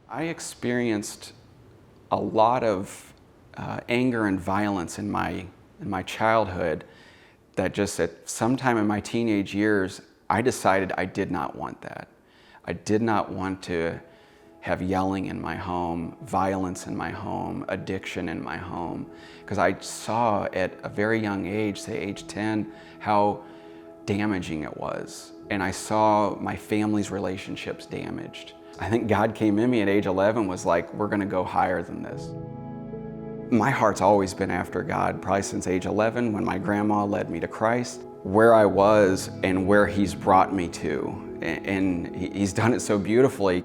I experienced a lot of anger and violence in my childhood that just at some time in my teenage years, I decided I did not want that. I did not want to have yelling in my home, violence in my home, addiction in my home, because I saw at a very young age, say age 10, how damaging it was. And I saw my family's relationships damaged. I think God came in me at age 11, was like, we're gonna go higher than this. My heart's always been after God, probably since age 11 when my grandma led me to Christ. Where I was and where He's brought me to, and He's done it so beautifully.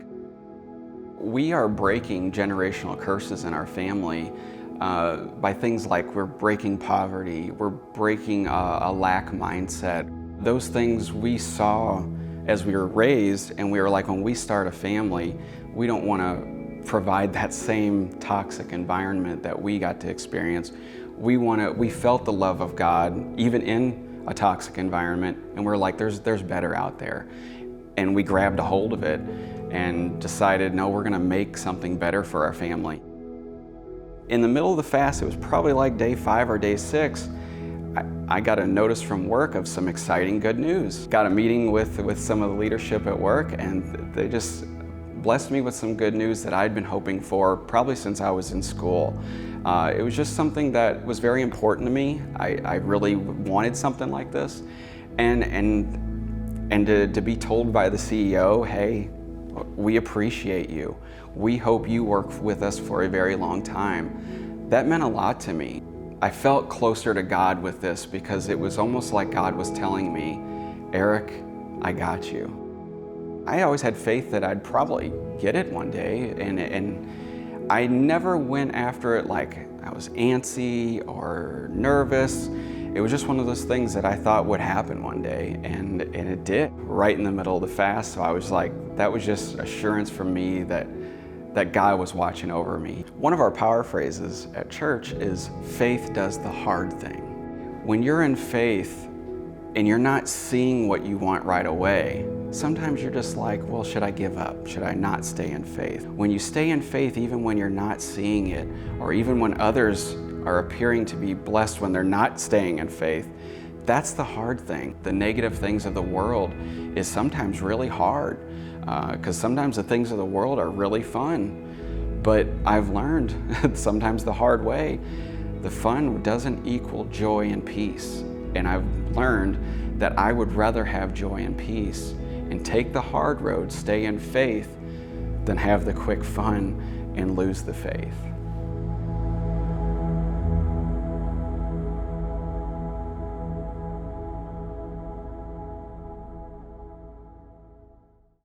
We are breaking generational curses in our family by things like we're breaking poverty, we're breaking a lack mindset. Those things we saw as we were raised, and we were like, when we start a family, we don't want to provide that same toxic environment that we got to experience. We felt the love of God, even in a toxic environment, and we're like, there's better out there. And we grabbed a hold of it and decided, no, we're gonna make something better for our family. In the middle of the fast, it was probably like day 5 or day 6, I got a notice from work of some exciting good news. Got a meeting with some of the leadership at work, and they just blessed me with some good news that I'd been hoping for probably since I was in school. It was just something that was very important to me. I really wanted something like this. And to be told by the CEO, hey, we appreciate you. We hope you work with us for a very long time. That meant a lot to me. I felt closer to God with this because it was almost like God was telling me, Eric, I got you. I always had faith that I'd probably get it one day, and I never went after it like I was antsy or nervous. It was just one of those things that I thought would happen one day, and it did, right in the middle of the fast. So I was like, that was just assurance from me that God was watching over me. One of our power phrases at church is, faith does the hard thing. When you're in faith and you're not seeing what you want right away, sometimes you're just like, well, should I give up? Should I not stay in faith? When you stay in faith, even when you're not seeing it, or even when others are appearing to be blessed when they're not staying in faith, that's the hard thing. The negative things of the world is sometimes really hard, because sometimes the things of the world are really fun. But I've learned sometimes the hard way, the fun doesn't equal joy and peace. And I've learned that I would rather have joy and peace and take the hard road, stay in faith, than have the quick fun and lose the faith.